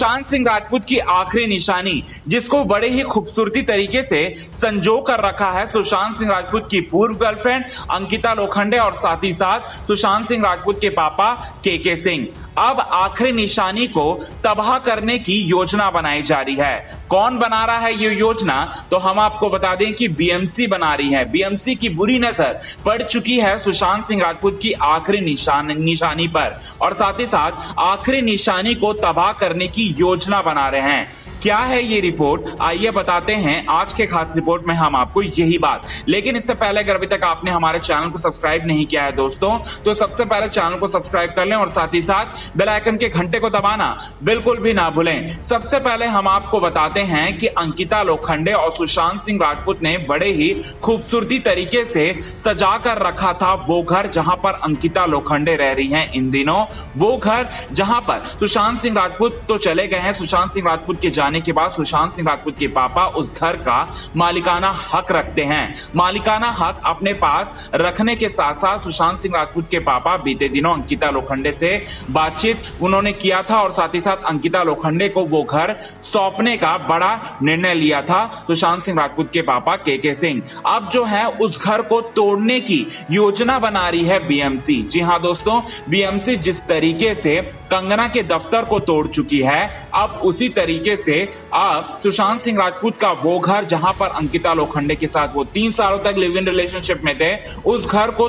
सुशांत सिंह राजपूत की आखिरी निशानी, जिसको बड़े ही खूबसूरती तरीके से संजो कर रखा है सुशांत सिंह राजपूत की पूर्व गर्लफ्रेंड अंकिता लोखंडे और साथ ही साथ सुशांत सिंह राजपूत के पापा के सिंह। अब आखिरी निशानी को तबाह करने की योजना बनाई जा रही है। कौन बना रहा है ये योजना, तो हम आपको बता दें कि बीएमसी बना रही है। बीएमसी की बुरी नजर पड़ चुकी है सुशांत सिंह राजपूत की आखिरी निशानी पर और साथ ही साथ आखिरी निशानी को तबाह करने की योजना बना रहे हैं। क्या है ये रिपोर्ट, आइए बताते हैं आज के खास रिपोर्ट में हम आपको यही बात। लेकिन इससे पहले अगर अभी तक आपने हमारे चैनल को सब्सक्राइब नहीं किया है दोस्तों, तो सबसे पहले चैनल को सब्सक्राइब कर लें और साथ ही साथ बेल आइकन के घंटे को दबाना बिल्कुल भी ना भूलें। सबसे पहले हम आपको बताते हैं कि अंकिता लोखंडे और सुशांत सिंह राजपूत ने बड़े ही खूबसूरती तरीके से सजा कर रखा था वो घर जहां पर अंकिता लोखंडे रह रही हैं इन दिनों। वो घर जहां पर सुशांत सिंह राजपूत तो चले गए हैं, सुशांत सिंह राजपूत के के बाद सुशांत सिंह राजपूत के पापा उस घर का मालिकाना हक रखते हैं। मालिकाना हक अपने पास रखने के साथ साथ सुशांत सिंह राजपूत के पापा बीते दिनों अंकिता लोखंडे से बातचीत उन्होंने किया था और साथ ही साथ अंकिता लोखंडे को वो घर सौंपने का बड़ा निर्णय लिया था सुशांत सिंह राजपूत के पापा के सिंह। अब जो है उस घर को तोड़ने की योजना बना रही है बीएमसी। जी हाँ दोस्तों, बीएमसी जिस तरीके से कंगना के दफ्तर को तोड़ चुकी है, अब उसी तरीके से अब सुशांत सिंह राजपूत का वो घर जहां पर अंकिता लोखंडे के साथ वो 3 सालों तक लिव इन रिलेशनशिप में थे, उस घर को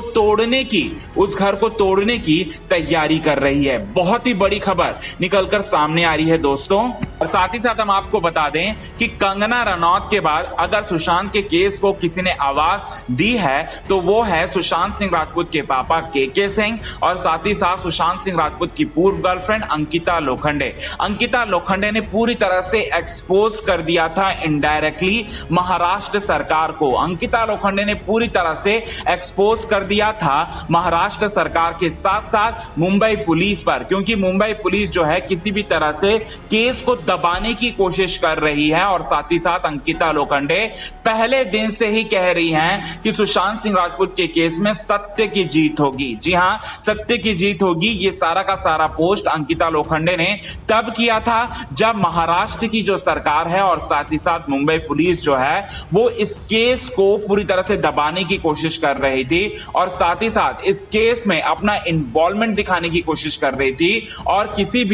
तोड़ने की तैयारी कर रही है। बहुत ही बड़ी खबर निकलकर सामने आ रही है दोस्तों। और साथ ही साथ हम आपको बता दें कि कंगना रनौत के बाद अगर सुशांत के केस को किसी ने आवाज दी है तो वो है सुशांत सिंह राजपूत के पापा के सिंह और साथ ही साथ सुशांत सिंह राजपूत की पूर्व गर्लफ्रेंड अंकिता लोखंडे। अंकिता लोखंडे ने पूरी तरह से एक्सपोज कर दिया था इनडायरेक्टली महाराष्ट्र सरकार को। अंकिता लोखंडे ने पूरी तरह से एक्सपोज कर दिया था महाराष्ट्र सरकार के साथ साथ मुंबई पुलिस पर, क्योंकि मुंबई पुलिस जो है किसी भी तरह से केस को दबाने की कोशिश कर रही है और साथ ही साथ अंकिता लोखंडे पहले दिन से ही कह रही हैं कि सुशांत सिंह राजपूत के केस में सत्य की जीत होगी। जी हां, सत्य की जीत होगी। ये सारा का सारा पोस्ट अंकिता लोखंडे ने तब किया था जब महाराष्ट्र की जो सरकार है और साथ ही साथ मुंबई पुलिस जो है वो इस केस को पूरी तरह से दबाने की कोशिश कर रही थी और साथ ही साथ इस केस में अपना इन्वॉल्वमेंट दिखाने की कोशिश कर रही थी और किसी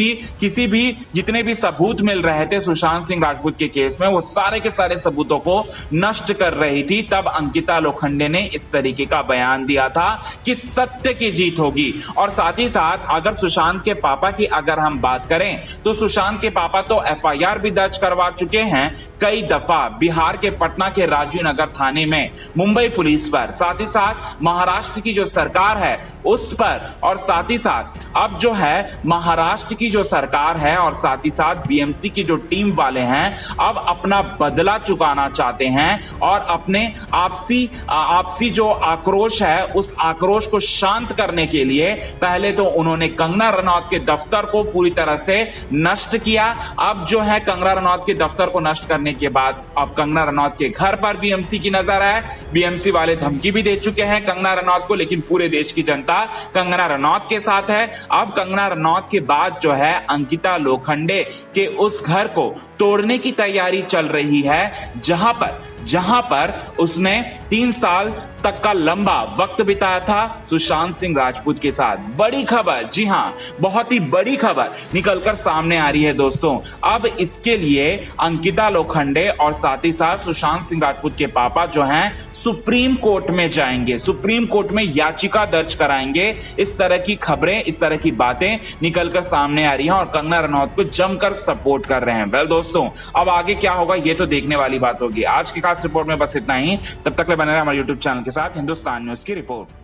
भी जितने भी सबूत मिल रहे थे सुशांत सिंह राजपूत के केस में वो सारे के सारे सबूतों को नष्ट कर रही थी। तब अंकिता लोखंडे ने इस तरीके का बयान दिया था कि सत्य की जीत होगी। और साथ ही साथ अगर सुशांत के पापा की अगर हम बात करें तो सुशांत के पापा तो एफआईआर भी दर्ज करवा चुके हैं कई दफा बिहार के पटना के राजीव नगर थाने में मुंबई पुलिस पर, साथ ही साथ महाराष्ट्र की जो सरकार है उस पर और साथ ही साथ अब जो है महाराष्ट्र की जो सरकार है और साथ ही साथ बीएमसी की जो टीम वाले हैं अब अपना बदला चुकाना चाहते हैं और अपने आपसी जो आक्रोश है उस आक्रोश को शांत करने के लिए पहले तो उन्होंने कंगना रनौत के दफ्तर को पूरी तरह से नष्ट किया। अब जो है कंगना रनौत के दफ्तर को नष्ट करने के बाद अब कंगना रनौत के घर पर बीएमसी की नजर है। बीएमसी वाले धमकी भी दे चुके हैं कंगना रनौत को, लेकिन पूरे देश की जनता कंगना रनौत के साथ है। अब कंगना रनौत के बाद जो है अंकिता लोखंडे के उस घर को तोड़ने की तैयारी चल रही है जहां पर उसने 3 साल तक का लंबा वक्त बिताया था सुशांत सिंह राजपूत के साथ। बड़ी खबर, जी हां, बहुत ही बड़ी खबर निकलकर सामने आ रही है दोस्तों। अब इसके लिए अंकिता लोखंडे और साथ ही साथ सुशांत सिंह राजपूत के पापा जो हैं सुप्रीम कोर्ट में जाएंगे, सुप्रीम कोर्ट में याचिका दर्ज कराएंगे। इस तरह की खबरें, इस तरह की बातें निकलकर सामने आ रही हैं और कंगना रनौत को जमकर सपोर्ट कर रहे हैं। वेल दोस्तों, अब आगे क्या होगा ये तो देखने वाली बात होगी। आज की खास रिपोर्ट में बस इतना ही। तब तक ले बने रहे हमारे यूट्यूब चैनल के साथ। हिंदुस्तान न्यूज की रिपोर्ट।